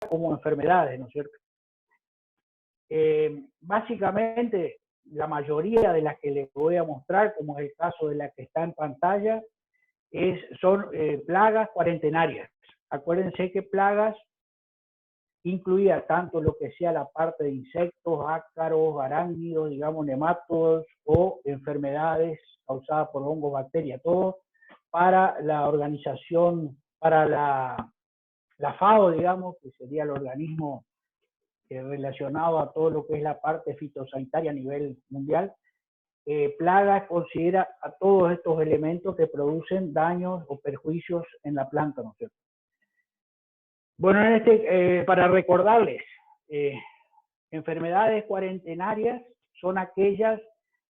como enfermedades, ¿no es cierto? Básicamente, la mayoría de las que les voy a mostrar, como es el caso de la que está en pantalla, son plagas cuarentenarias. Acuérdense que plagas incluía tanto lo que sea la parte de insectos, ácaros, arácnidos, digamos, nemátodos o enfermedades causadas por hongos, bacterias, todo para la organización, para la FAO, digamos, que sería el organismo relacionado a todo lo que es la parte fitosanitaria a nivel mundial. Plagas considera a todos estos elementos que producen daños o perjuicios en la planta, ¿no es cierto? Bueno, para recordarles, enfermedades cuarentenarias son aquellas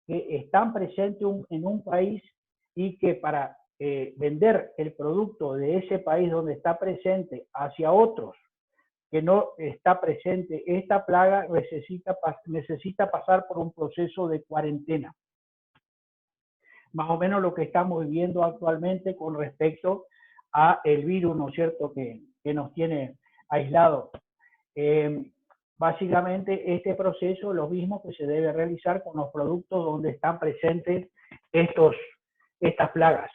que están presentes en un país y que para vender el producto de ese país donde está presente hacia otros que no está presente esta plaga, necesita pasar por un proceso de cuarentena. Más o menos lo que estamos viviendo actualmente con respecto a el virus, ¿no es cierto?, que nos tiene aislados. Básicamente este proceso es lo mismo que se debe realizar con los productos donde están presentes estas plagas.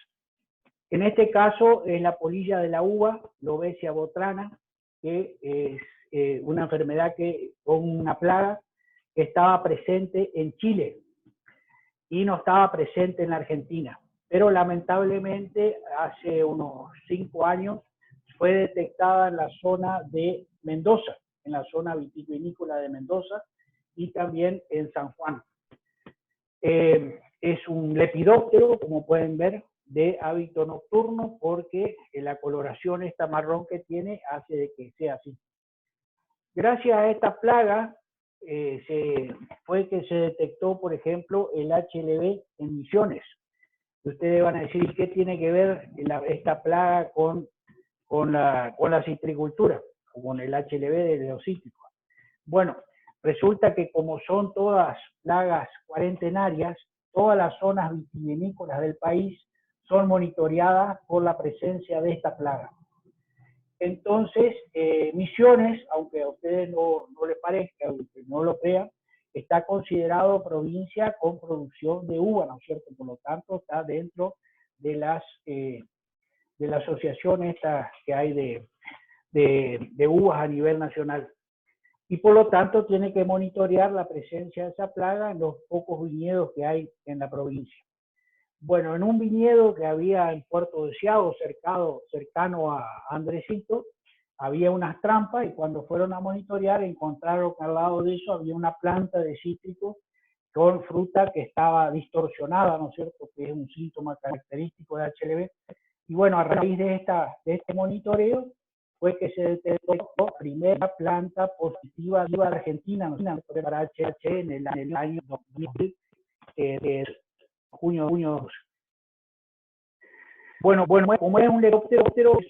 En este caso es la polilla de la uva, Lobesia botrana, que es una enfermedad o una plaga que estaba presente en Chile y no estaba presente en la Argentina. Pero lamentablemente hace unos 5 años fue detectada en la zona de Mendoza, en la zona vitivinícola de Mendoza y también en San Juan. Es un lepidóptero, como pueden ver, de hábito nocturno, porque la coloración esta marrón que tiene hace de que sea así. Gracias a esta plaga fue que se detectó, por ejemplo, el HLB en Misiones. Ustedes van a decir, ¿qué tiene que ver esta plaga con la citricultura, o con el HLB de los cítricos? Bueno, resulta que como son todas plagas cuarentenarias, todas las zonas vitivinícolas del país son monitoreadas por la presencia de esta plaga. Entonces, Misiones, aunque a ustedes no les parezca, aunque no lo crean, está considerado provincia con producción de uva, ¿no es cierto? Por lo tanto, está dentro de la asociación esta que hay de uvas a nivel nacional. Y por lo tanto, tiene que monitorear la presencia de esa plaga en los pocos viñedos que hay en la provincia. Bueno, en un viñedo que había en Puerto Deseado, cercano a Andresito, había unas trampas y cuando fueron a monitorear encontraron que al lado de eso había una planta de cítrico con fruta que estaba distorsionada, ¿no es cierto?, que es un síntoma característico de HLB. Y bueno, a raíz de este monitoreo fue que se detectó la primera planta positiva de Argentina, ¿no? Para HH en el año 2000, junio. Bueno, como es un lepidóptero, es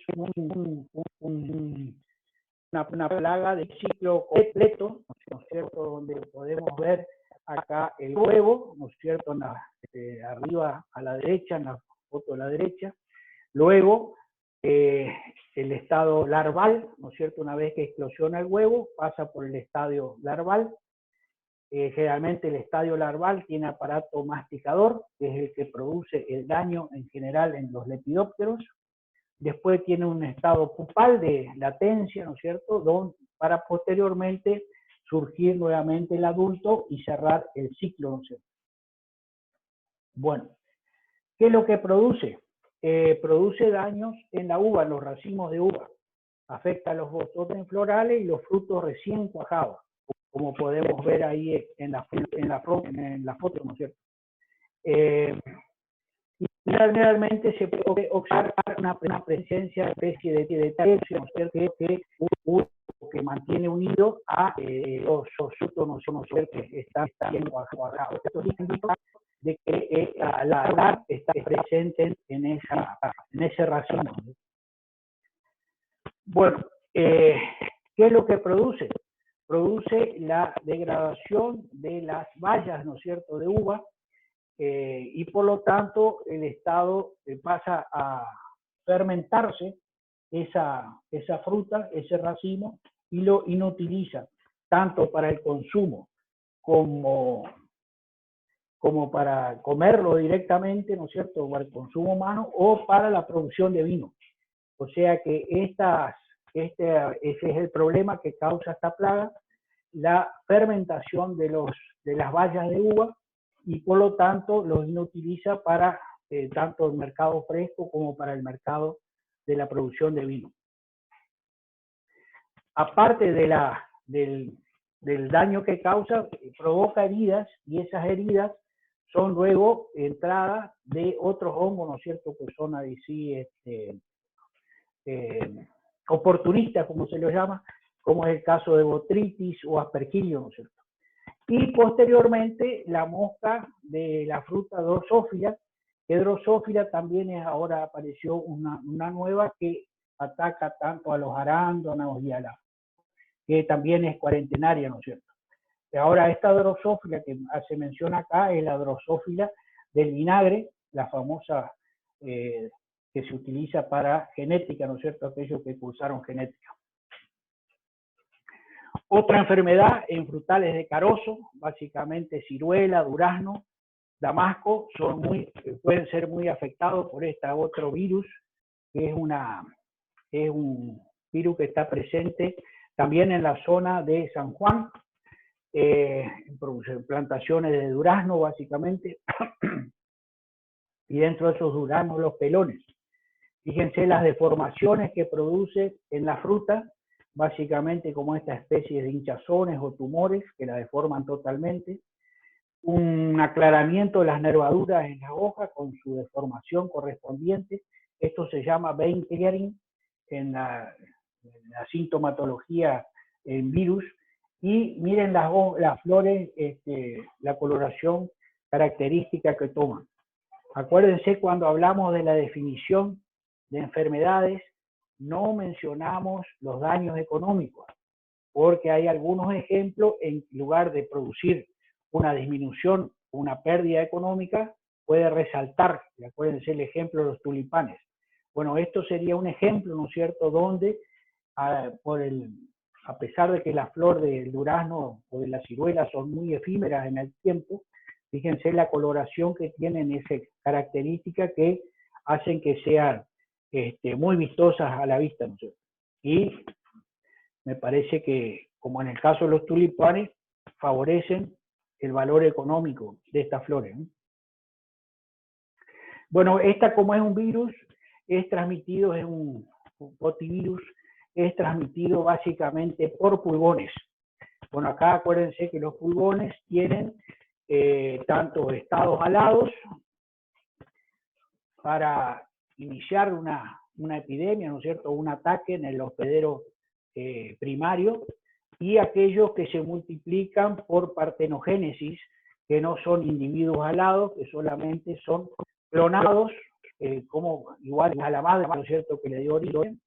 una plaga de ciclo completo, ¿no es cierto?, donde podemos ver acá el huevo, ¿no es cierto?, arriba a la derecha, en la foto de la derecha. Luego, el estado larval, ¿no es cierto?, una vez que eclosiona el huevo, pasa por el estadio larval. Generalmente el estadio larval tiene aparato masticador, que es el que produce el daño en general en los lepidópteros. Después tiene un estado pupal de latencia, ¿no es cierto?, para posteriormente surgir nuevamente el adulto y cerrar el ciclo, ¿no es cierto? Bueno, ¿qué es lo que produce? Produce daños en la uva, en los racimos de uva. Afecta a los botones florales y los frutos recién cuajados, como podemos ver ahí en la foto, ¿no es cierto? Y realmente se puede observar una presencia de especie de tercio, ¿no es cierto?, que mantiene unido a los frutos, ¿no es cierto?, que están bien cuajados. Esto significa de que la edad está presente en ese racimo. Bueno, ¿qué es lo que produce? Produce la degradación de las bayas, ¿no es cierto?, de uva, y por lo tanto el estado pasa a fermentarse esa fruta, ese racimo, y lo inutiliza tanto para el consumo como para comerlo directamente, ¿no es cierto?, para el consumo humano o para la producción de vino. O sea que ese es el problema que causa esta plaga, la fermentación de las bayas de uva, y por lo tanto los inutiliza para tanto el mercado fresco como para el mercado de la producción de vino. Aparte del daño que causa, provoca heridas, y esas heridas son luego entrada de otros hongos, ¿no es cierto?, que son así, oportunistas, como se los llama, como es el caso de Botrytis o Aspergillus, ¿no es cierto? Y posteriormente la mosca de la fruta Drosophila, que Drosophila también ahora apareció una nueva que ataca tanto a los arándanos y a que también es cuarentenaria, ¿no es cierto? Ahora esta Drosophila que se menciona acá es la Drosophila del vinagre, la famosa que se utiliza para genética, ¿no es cierto?, aquellos que cursaron genética. Otra enfermedad en frutales de carozo, básicamente ciruela, durazno, damasco, pueden ser muy afectados por este otro virus, que es un virus que está presente también en la zona de San Juan, plantaciones de durazno básicamente, y dentro de esos duraznos los pelones. Fíjense las deformaciones que produce en la fruta, básicamente como esta especie de hinchazones o tumores que la deforman totalmente, un aclaramiento de las nervaduras en la hoja con su deformación correspondiente. Esto se llama vein clearing en la sintomatología en virus. Y miren las flores, la coloración característica que toman. Acuérdense, cuando hablamos de la definición de enfermedades, no mencionamos los daños económicos, porque hay algunos ejemplos, en lugar de producir una disminución, una pérdida económica, puede resaltar. Acuérdense el ejemplo de los tulipanes. Bueno, esto sería un ejemplo, ¿no es cierto?, donde a pesar de que la flor del durazno o de la ciruela son muy efímeras en el tiempo, fíjense la coloración que tienen, esa característica que hacen que sean muy vistosas a la vista, ¿no es cierto? Y me parece que, como en el caso de los tulipanes, favorecen el valor económico de estas flores, ¿no? Bueno, esta, como es un virus, es transmitido, es un potivirus, es transmitido básicamente por pulgones. Bueno, acá acuérdense que los pulgones tienen tanto estados alados para iniciar una epidemia, ¿no es cierto?, un ataque en el hospedero primario, y aquellos que se multiplican por partenogénesis, que no son individuos alados, que solamente son clonados, como igual a la madre, ¿no es cierto?, que le dio origen,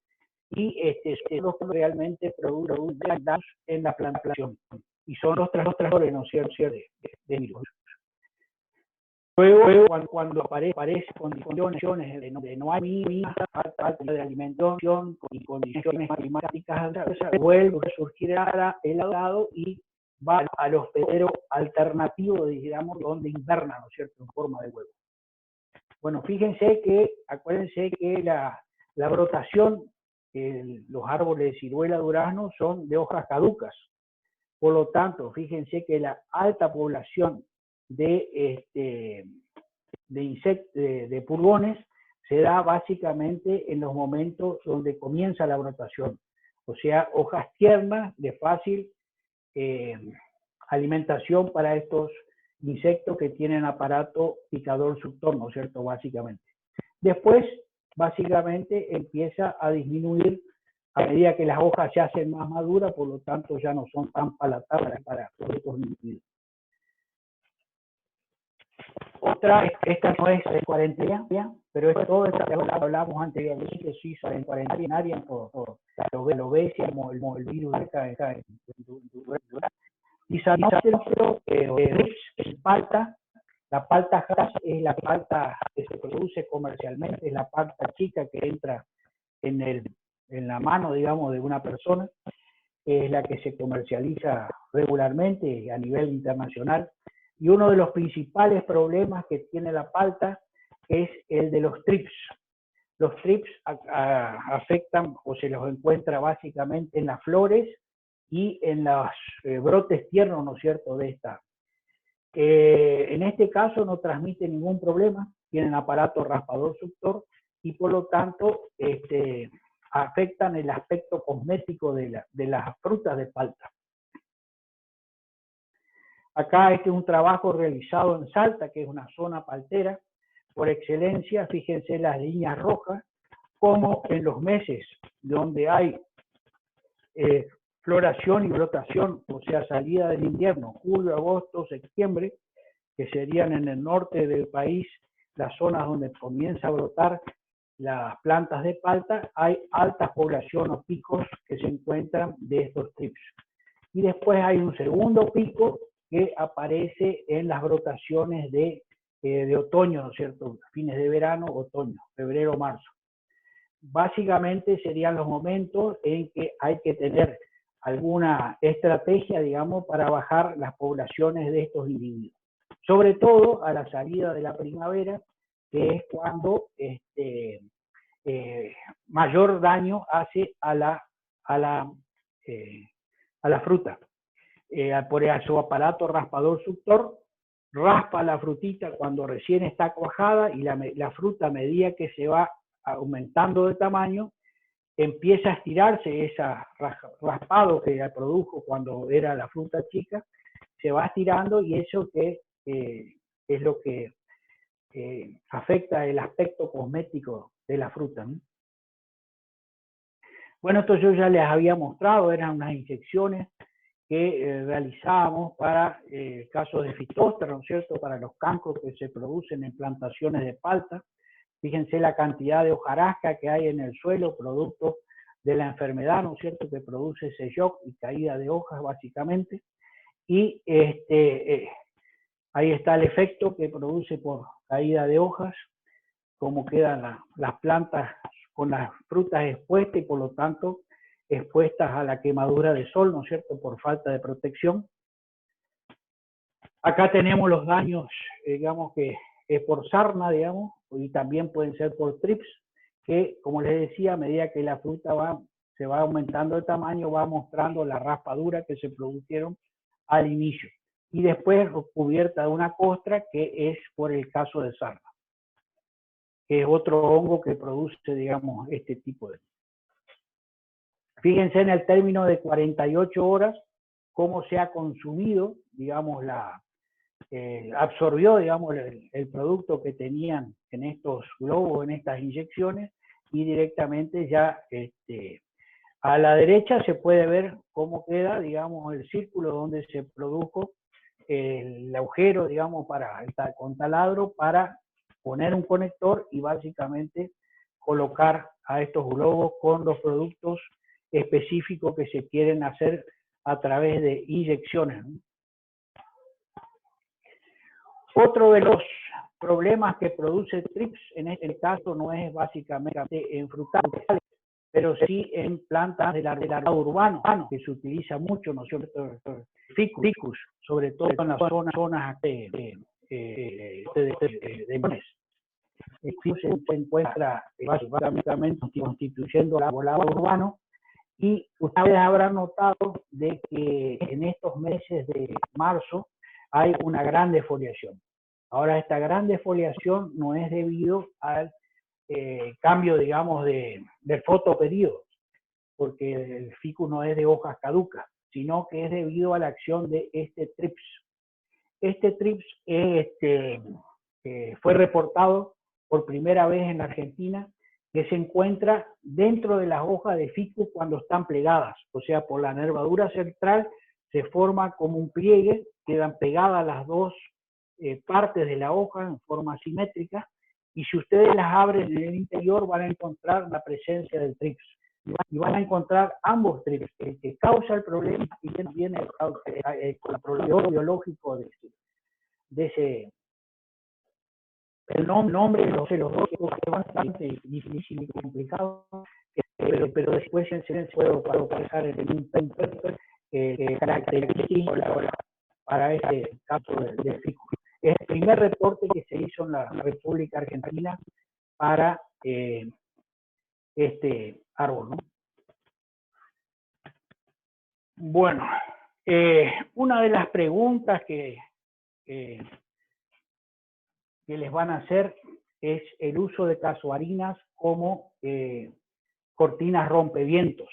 y son los que realmente producen daños en la plantación, y son los transmisores, ¿no es cierto?, de virus. Luego, cuando aparecen condiciones de no hay falta de alimentación y condiciones climáticas adversas, vuelve a surgir el alado y va al hospedero alternativo, digamos, donde inverna, ¿no es cierto?, en forma de huevo. Bueno, fíjense que, acuérdense que la brotación, los árboles de ciruela, durazno, son de hojas caducas. Por lo tanto, fíjense que la alta población de pulgones se da básicamente en los momentos donde comienza la brotación. O sea, hojas tiernas de fácil alimentación para estos insectos que tienen aparato picador suctor, ¿no es cierto?, básicamente. Después, básicamente, empieza a disminuir a medida que las hojas se hacen más maduras, por lo tanto ya no son tan palatables para estos individuos. Otra, esta no es de cuarentena, pero es todo esto que hablamos anteriormente, sí, en cuarentena, por la obesia, como el virus de y Cyanoptero es palta. La palta es la palta que se produce comercialmente, es la palta chica que entra en la mano, digamos, de una persona. es la que se comercializa regularmente a nivel internacional. Y uno de los principales problemas que tiene la palta es el de los trips. Los trips afectan o se los encuentra básicamente en las flores y en los brotes tiernos, ¿no es cierto?, de esta. En este caso no transmite ningún problema, tienen aparato raspador suctor y por lo tanto afectan el aspecto cosmético de las frutas de palta. Acá este es un trabajo realizado en Salta, que es una zona paltera por excelencia. Fíjense las líneas rojas, como en los meses donde hay floración y brotación, o sea, salida del invierno, julio, agosto, septiembre, que serían en el norte del país las zonas donde comienza a brotar las plantas de palta, hay altas poblaciones o picos que se encuentran de estos trips. Y después hay un segundo pico que aparece en las brotaciones de otoño, ¿no es cierto? Fines de verano, otoño, febrero, marzo. Básicamente serían los momentos en que hay que tener alguna estrategia, digamos, para bajar las poblaciones de estos individuos. Sobre todo a la salida de la primavera, que es cuando mayor daño hace a la fruta. Por su aparato raspador suctor, raspa la frutita cuando recién está cuajada y la fruta a medida que se va aumentando de tamaño, empieza a estirarse ese raspado que produjo cuando era la fruta chica, se va estirando y eso que es lo que afecta el aspecto cosmético de la fruta, ¿no? Bueno, esto yo ya les había mostrado, eran unas inyecciones que realizábamos para casos de Phytophthora, ¿no es cierto?, para los cancros que se producen en plantaciones de palta. Fíjense la cantidad de hojarasca que hay en el suelo, producto de la enfermedad, ¿no es cierto?, que produce ese shock y caída de hojas, básicamente. Y ahí está el efecto que produce por caída de hojas, cómo quedan las plantas con las frutas expuestas y por lo tanto expuestas a la quemadura de sol, ¿no es cierto?, por falta de protección. Acá tenemos los daños, digamos que es por sarna, digamos, y también pueden ser por trips, que como les decía, a medida que la fruta se va aumentando de tamaño, va mostrando la raspadura que se produjeron al inicio. Y después cubierta de una costra, que es por el caso de sarna, que es otro hongo que produce, digamos, este tipo de... Fíjense en el término de 48 horas, cómo se ha consumido, digamos, absorbió, digamos, el producto que tenían en estos globos, en estas inyecciones, y directamente ya a la derecha se puede ver cómo queda, digamos, el círculo donde se produjo el agujero, digamos, con taladro para poner un conector y básicamente colocar a estos globos con los productos específicos que se quieren hacer a través de inyecciones, ¿no? Otro de los problemas que produce trips, en este caso, no es básicamente en frutales, pero sí en plantas del arbolado urbano, que se utiliza mucho, ¿no es cierto? Ficus, sobre todo en las zonas de montes. El ficus se encuentra básicamente constituyendo el arbolado urbano, y ustedes habrán notado de que en estos meses de marzo hay una gran defoliación. Ahora, esta gran defoliación no es debido al cambio, digamos, del fotoperiodo, porque el ficus no es de hojas caducas, sino que es debido a la acción de este trips. Este trips fue reportado por primera vez en la Argentina, que se encuentra dentro de las hojas de ficus cuando están plegadas, o sea, por la nervadura central se forma como un pliegue, quedan pegadas las dos partes de la hoja en forma simétrica, y si ustedes las abren en el interior van a encontrar la presencia del trips, y van a encontrar ambos trips, el que causa el problema y también el problema biológico de ese. El nombre de los dos es bastante difícil y complicado, pero después se puede pasar en un paper característico para este caso de ficus. Es el primer reporte que se hizo en la República Argentina para este árbol, ¿no? Bueno, una de las preguntas que les van a hacer es el uso de casuarinas como cortinas rompevientos.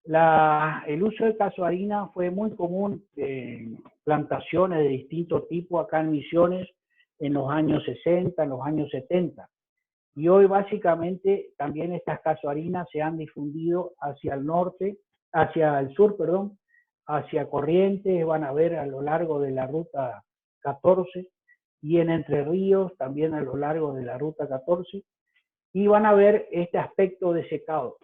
El uso de casuarina fue muy común en plantaciones de distinto tipo acá en Misiones en los años 60, en los años 70. Y hoy básicamente también estas casuarinas se han difundido hacia el norte, hacia el sur, perdón, hacia Corrientes, van a ver a lo largo de la ruta 14 y en Entre Ríos también a lo largo de la ruta 14 y van a ver este aspecto de secado.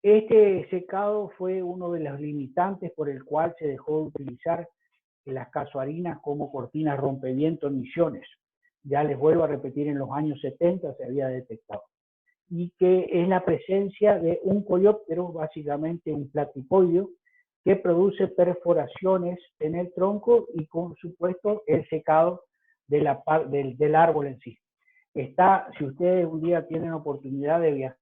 Este secado fue uno de los limitantes por el cual se dejó de utilizar las casuarinas como cortinas rompeviento en Misiones. Ya les vuelvo a repetir, en los años 70 se había detectado. Y que es la presencia de un coleóptero, básicamente un platipodio, que produce perforaciones en el tronco y, por supuesto, el secado de del árbol en sí. Si ustedes un día tienen oportunidad de viajar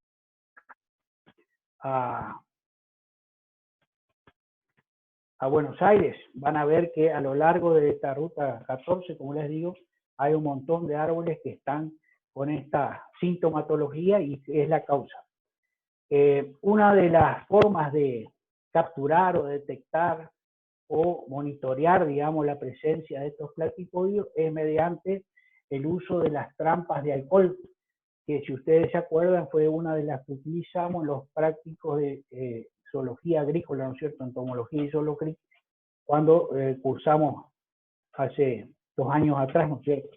a Buenos Aires, van a ver que a lo largo de esta ruta 14, como les digo, hay un montón de árboles que están con esta sintomatología y es la causa. Una de las formas de capturar o detectar o monitorear, digamos, la presencia de estos platipodios es mediante el uso de las trampas de alcohol, que si ustedes se acuerdan fue una de las que utilizamos los prácticos de zoología agrícola, ¿no es cierto?, entomología y zoología, cuando cursamos hace 2 años atrás, ¿no es cierto?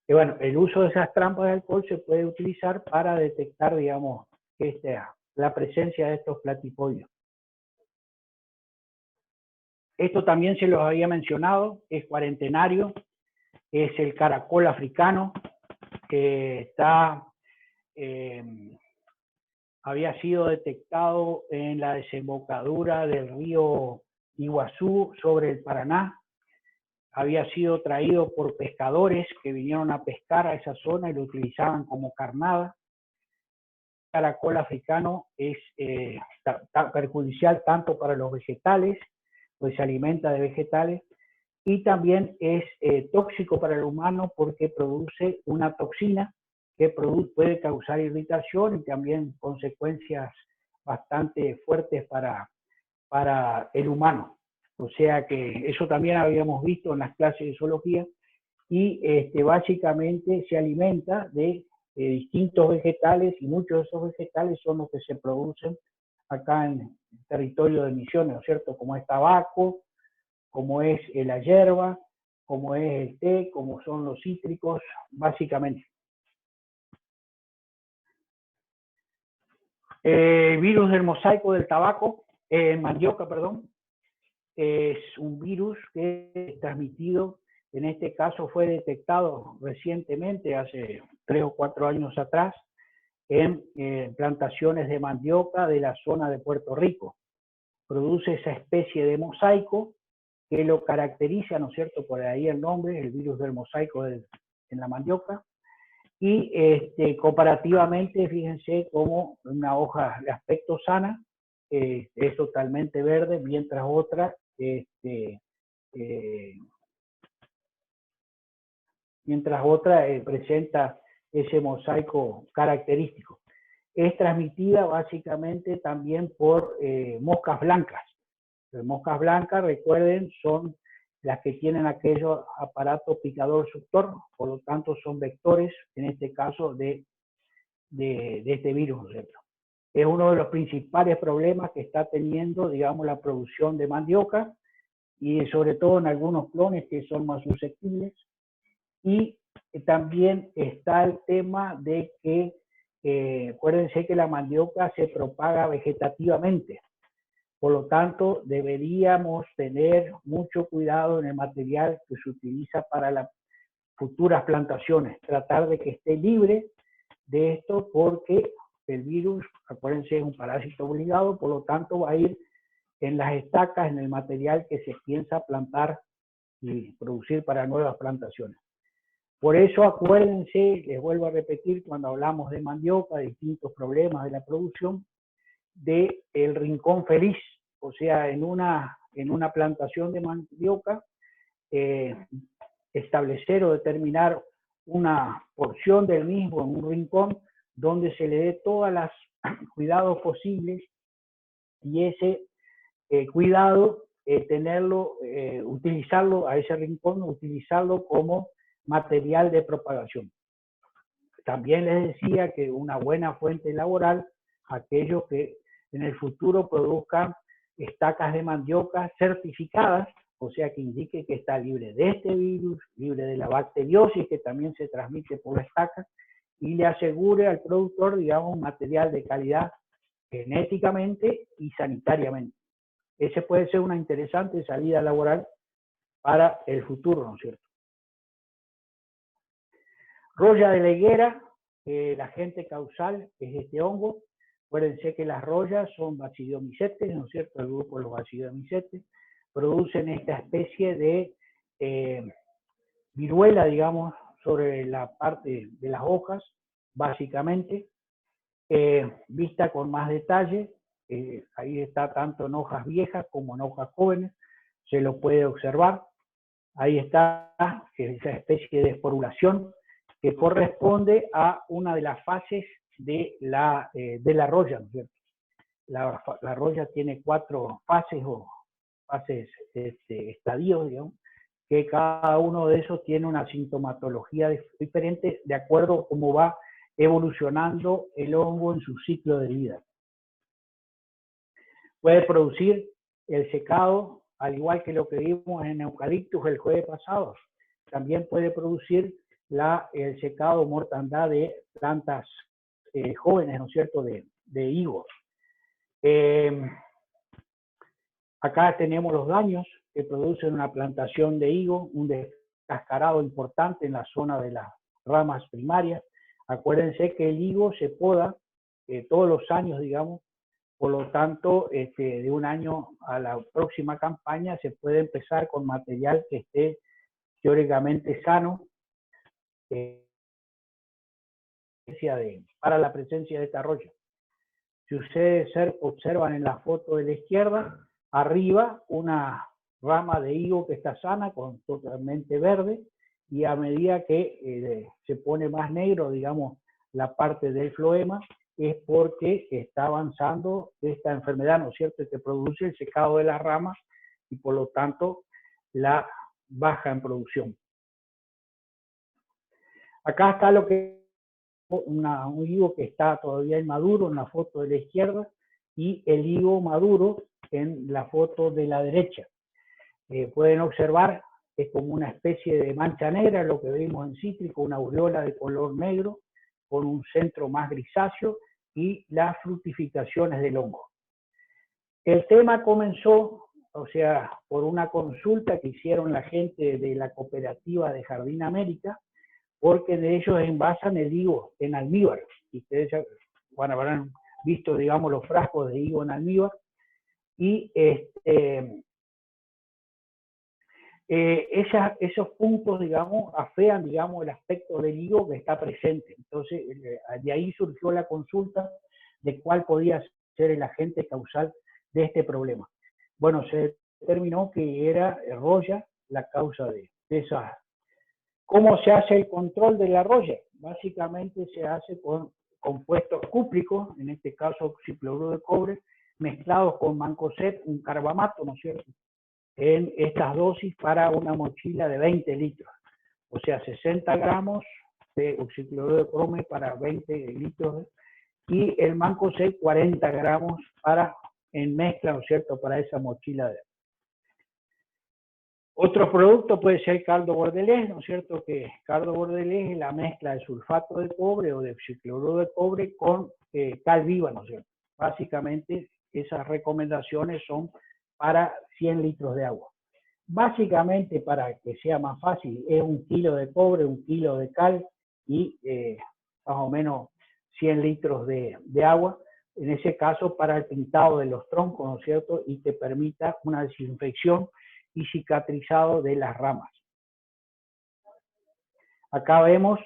Y bueno, el uso de esas trampas de alcohol se puede utilizar para detectar, digamos, la presencia de estos platipodios. Esto también se los había mencionado, es cuarentenario, es el caracol africano, que había sido detectado en la desembocadura del río Iguazú sobre el Paraná. Había sido traído por pescadores que vinieron a pescar a esa zona y lo utilizaban como carnada. El caracol africano es perjudicial tanto para los vegetales, pues se alimenta de vegetales, y también es tóxico para el humano porque produce una toxina que puede causar irritación y también consecuencias bastante fuertes para el humano. O sea que eso también habíamos visto en las clases de zoología y básicamente se alimenta de distintos vegetales y muchos de esos vegetales son los que se producen acá en el territorio de Misiones, ¿no es cierto? Como es tabaco, como es la hierba, como es el té, como son los cítricos, básicamente. Virus del mosaico del tabaco, mandioca, perdón, es un virus que es transmitido, en este caso fue detectado recientemente, hace 3 o 4 años atrás, en plantaciones de mandioca de la zona de Puerto Rico. Produce esa especie de mosaico que lo caracteriza, ¿no es cierto?, por ahí el nombre, el virus del mosaico en la mandioca. Y comparativamente, fíjense cómo una hoja de aspecto sana es totalmente verde, mientras otra presenta ese mosaico característico. Es transmitida básicamente también por moscas blancas. Las moscas blancas, recuerden, son las que tienen aquellos aparato picador suctor, por lo tanto son vectores, en este caso, de este virus, ¿cierto? Es uno de los principales problemas que está teniendo, digamos, la producción de mandioca y sobre todo en algunos clones que son más susceptibles. Y también está el tema de que, acuérdense que la mandioca se propaga vegetativamente. Por lo tanto, deberíamos tener mucho cuidado en el material que se utiliza para las futuras plantaciones. Tratar de que esté libre de esto porque el virus, acuérdense, es un parásito obligado, por lo tanto va a ir en las estacas, en el material que se piensa plantar y producir para nuevas plantaciones. Por eso acuérdense, les vuelvo a repetir, cuando hablamos de mandioca, de distintos problemas de la producción, de el rincón feliz, o sea, en una plantación de mandioca, establecer o determinar una porción del mismo en un rincón donde se le dé todos los cuidados posibles, y ese cuidado, utilizarlo a ese rincón, utilizarlo como material de propagación. También les decía que una buena fuente laboral, aquellos que en el futuro produzcan estacas de mandioca certificadas, o sea, que indique que está libre de este virus, libre de la bacteriosis que también se transmite por la estaca, y le asegure al productor, digamos, un material de calidad genéticamente y sanitariamente. Ese puede ser una interesante salida laboral para el futuro, ¿no es cierto? Roya de la higuera, el agente causal es este hongo. Acuérdense que las rollas son Basidiomycetes, ¿no es cierto? El grupo de los Basidiomycetes producen esta especie de viruela, digamos, sobre la parte de las hojas, básicamente, vista con más detalle. Ahí está tanto en hojas viejas como en hojas jóvenes, se lo puede observar. Ahí está esa especie de esporulación que corresponde a una de las fases de la roya, ¿no es cierto? La roya tiene 4 fases o fases, estadios, digamos, que cada uno de esos tiene una sintomatología diferente de acuerdo a cómo va evolucionando el hongo en su ciclo de vida. Puede producir el secado, al igual que lo que vimos en eucaliptus el jueves pasado. También puede producir el secado o mortandad de plantas jóvenes, ¿no es cierto?, de higos. Acá tenemos los daños que producen una plantación de higo, un descascarado importante en la zona de las ramas primarias. Acuérdense que el higo se poda todos los años, digamos, por lo tanto, de un año a la próxima campaña se puede empezar con material que esté teóricamente sano para la presencia de esta roya. Si ustedes observan en la foto de la izquierda, arriba una rama de higo que está sana, totalmente verde, y a medida que se pone más negro, digamos, la parte del floema, es porque está avanzando esta enfermedad, ¿no es cierto?, que produce el secado de las ramas y por lo tanto la baja en producción. Acá está lo que un higo que está todavía inmaduro en la foto de la izquierda y el higo maduro en la foto de la derecha. Pueden observar que es como una especie de mancha negra, lo que vimos en cítrico, una aureola de color negro con un centro más grisáceo y las fructificaciones del hongo. El tema comenzó, o sea, por una consulta que hicieron la gente de la cooperativa de Jardín América, porque de ellos envasan el higo en almíbar. Y ustedes habrán visto, digamos, los frascos de higo en almíbar. Y esos puntos, digamos, afean, digamos, el aspecto del higo que está presente. Entonces, de ahí surgió la consulta de cuál podía ser el agente causal de este problema. Bueno, se determinó que era roya la causa de esas. ¿Cómo se hace el control de la roya? Básicamente se hace con compuestos cúpricos, en este caso oxicloruro de cobre, mezclados con mancozeb, un carbamato, ¿no es cierto?, en estas dosis para una mochila de 20 litros. O sea, 60 gramos de oxicloruro de cobre para 20 litros y el mancozeb 40 gramos en mezcla, ¿no es cierto?, para esa mochila de... Otro producto puede ser caldo bordelés, ¿no es cierto?, que caldo bordelés es la mezcla de sulfato de cobre o de oxicloruro de cobre con cal viva, ¿no es cierto? Básicamente esas recomendaciones son para 100 litros de agua. Básicamente, para que sea más fácil, es 1 kilo de cobre, 1 kilo de cal y más o menos 100 litros de agua, en ese caso para el pintado de los troncos, ¿no es cierto? Y que permita una desinfección y cicatrizado de las ramas. Acá vemos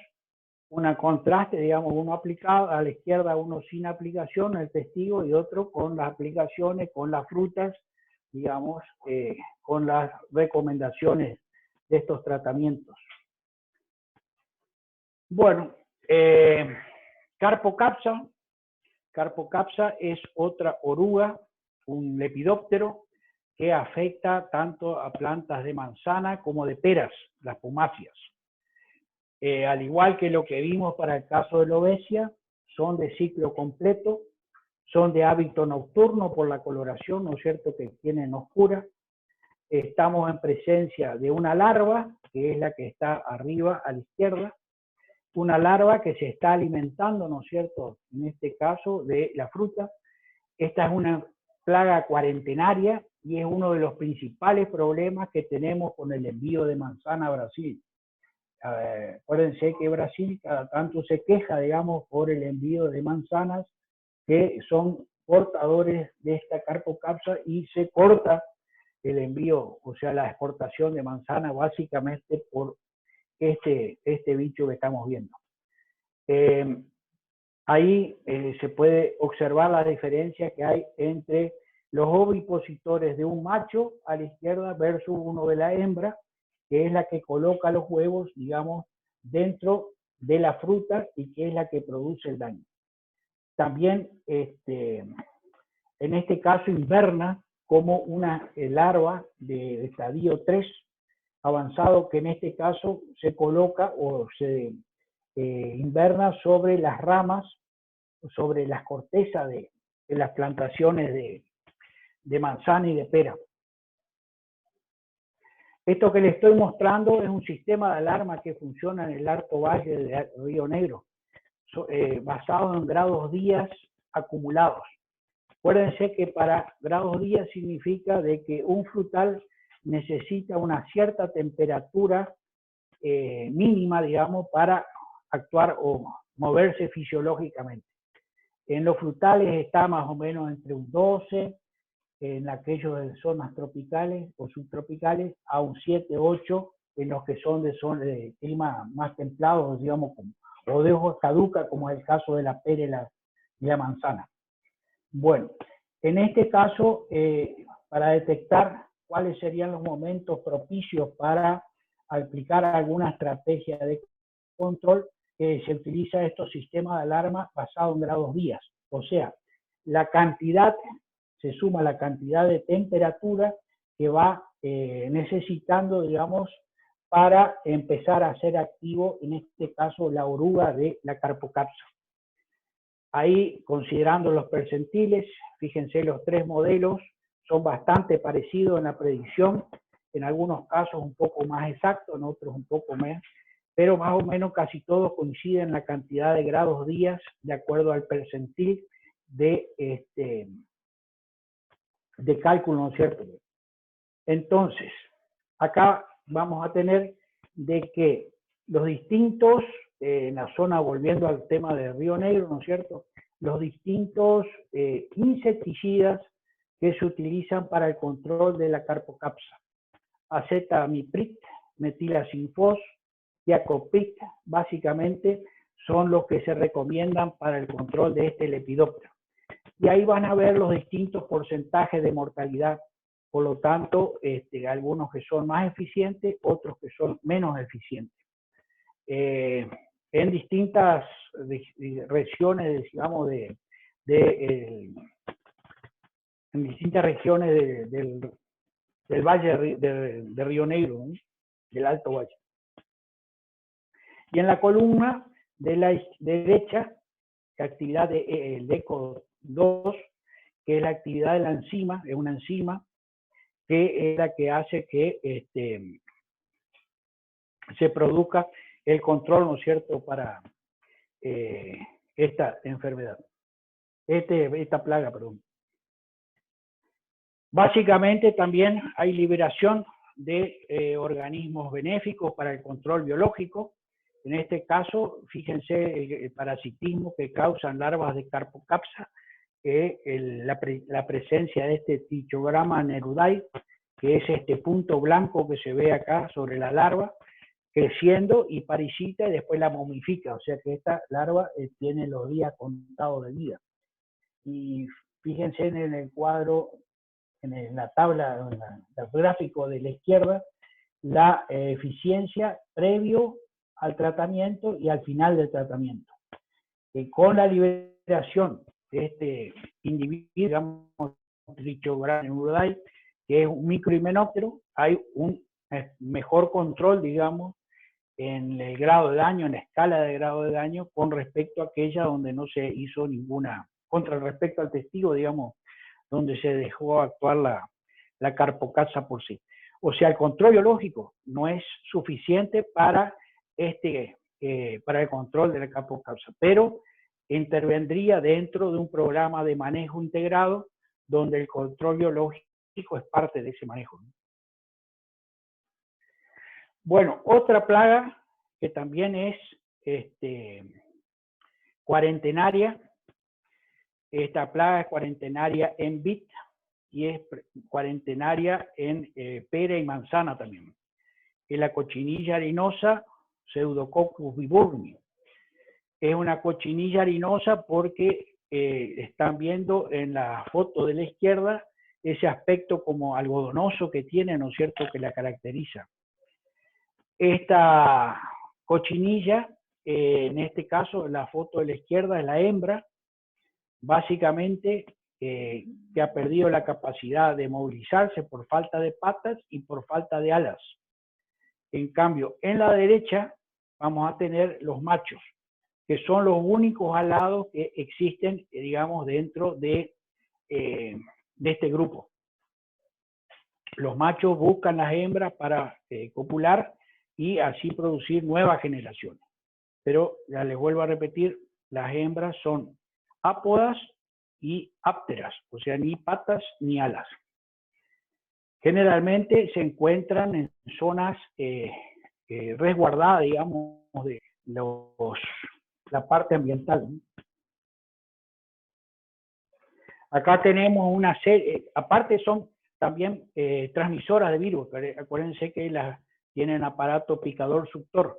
un contraste, digamos, uno aplicado, a la izquierda uno sin aplicación, el testigo, y otro con las aplicaciones, con las frutas, digamos, con las recomendaciones de estos tratamientos. Bueno, Carpocapsa. Carpocapsa es otra oruga, un lepidóptero, que afecta tanto a plantas de manzana como de peras, las pomáceas. Al igual que lo que vimos para el caso de la obesia, son de ciclo completo, son de hábito nocturno por la coloración, ¿no es cierto?, que tienen oscura. Estamos en presencia de una larva, que es la que está arriba a la izquierda, una larva que se está alimentando, ¿no es cierto?, en este caso de la fruta. Esta es una plaga cuarentenaria y es uno de los principales problemas que tenemos con el envío de manzana a Brasil. Acuérdense que Brasil cada tanto se queja, digamos, por el envío de manzanas que son portadores de esta Carpocapsa y se corta el envío, o sea, la exportación de manzana básicamente por este bicho que estamos viendo. Ahí se puede observar la diferencia que hay entre los ovipositores de un macho a la izquierda versus uno de la hembra, que es la que coloca los huevos, digamos, dentro de la fruta y que es la que produce el daño. También, en este caso, inverna como una larva de estadio 3 avanzado, que en este caso se coloca o se inverna sobre las ramas, sobre las cortezas de las plantaciones de manzana y de pera. Esto que les estoy mostrando es un sistema de alarma que funciona en el Alto Valle de Río Negro, basado en grados días acumulados. Acuérdense que para grados días significa de que un frutal necesita una cierta temperatura mínima, digamos, para actuar o moverse fisiológicamente. En los frutales está más o menos entre un 12, en aquellos de zonas tropicales o subtropicales, a un 7, 8, en los que son de clima más templado, digamos, o de hoja caduca, como es el caso de la pera y la manzana. Bueno, en este caso, para detectar cuáles serían los momentos propicios para aplicar alguna estrategia de control, se utiliza estos sistemas de alarma basados en grados días. O sea, la cantidad, se suma la cantidad de temperatura que va necesitando, digamos, para empezar a ser activo, en este caso, la oruga de la Carpocapsa. Ahí, considerando los percentiles, fíjense, los tres modelos son bastante parecidos en la predicción, en algunos casos un poco más exactos, en otros un poco menos, pero más o menos casi todos coinciden en la cantidad de grados días de acuerdo al percentil de cálculo, ¿no es cierto? Entonces, acá vamos a tener de que los distintos, en la zona, volviendo al tema de Río Negro, ¿no es cierto?, los distintos insecticidas que se utilizan para el control de la Carpocapsa. Acetamiprid, metilacinfos, tiacoprid, básicamente son los que se recomiendan para el control de este lepidóptero. Y ahí van a ver los distintos porcentajes de mortalidad. Por lo tanto, algunos que son más eficientes, otros que son menos eficientes. En distintas regiones, digamos, en distintas regiones del Valle de Río Negro, ¿no?, del Alto Valle. Y en la columna de la derecha, la actividad del ECO2, que es la actividad de la enzima, es una enzima que es la que hace que se produzca el control, ¿no es cierto?, para esta enfermedad, esta plaga, perdón. Básicamente también hay liberación de organismos benéficos para el control biológico, En este caso, fíjense el parasitismo que causan larvas de Carpocapsa, la presencia de este Trichogramma nerudae, que es este punto blanco que se ve acá sobre la larva, creciendo y parasita y después la momifica, o sea que esta larva tiene los días contados de vida. Y fíjense en el cuadro, en la tabla, en el gráfico de la izquierda, la eficiencia previo al tratamiento y al final del tratamiento. Con la liberación de este individuo, digamos, Trichogramma nerudae, que es un microhimenóptero, hay un mejor control, digamos, en el grado de daño, en la escala de grado de daño, con respecto a aquella donde no se hizo ninguna, contra respecto al testigo, digamos, donde se dejó actuar la Carpocapsa por sí. O sea, el control biológico no es suficiente para el control de la Carpocapsa, pero intervendría dentro de un programa de manejo integrado donde el control biológico es parte de ese manejo. Bueno, otra plaga que también es cuarentenaria. Esta plaga es cuarentenaria en vid y es cuarentenaria en pera y manzana también. Es la cochinilla harinosa Pseudococcus viburnum. Es una cochinilla harinosa porque están viendo en la foto de la izquierda ese aspecto como algodonoso que tiene, ¿no es cierto?, que la caracteriza. Esta cochinilla, en este caso, la foto de la izquierda es la hembra, básicamente que ha perdido la capacidad de movilizarse por falta de patas y por falta de alas. En cambio, en la derecha vamos a tener los machos, que son los únicos alados que existen, digamos, dentro de este grupo. Los machos buscan las hembras para copular y así producir nuevas generaciones. Pero ya les vuelvo a repetir, las hembras son ápodas y ápteras, o sea, ni patas ni alas. Generalmente se encuentran en zonas resguardadas, digamos, de la parte ambiental. Acá tenemos una serie, aparte son también transmisoras de virus, acuérdense que tienen aparato picador suctor,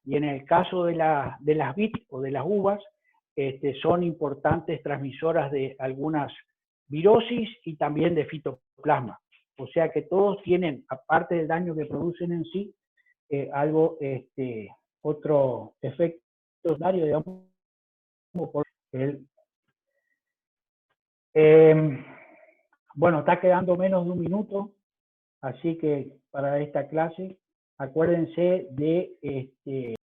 y en el caso de las vid o de las uvas, son importantes transmisoras de algunas virosis y también de fitoplasma. O sea que todos tienen, aparte del daño que producen en sí, otro efecto secundario, digamos, por bueno, está quedando menos de un minuto, así que para esta clase, acuérdense de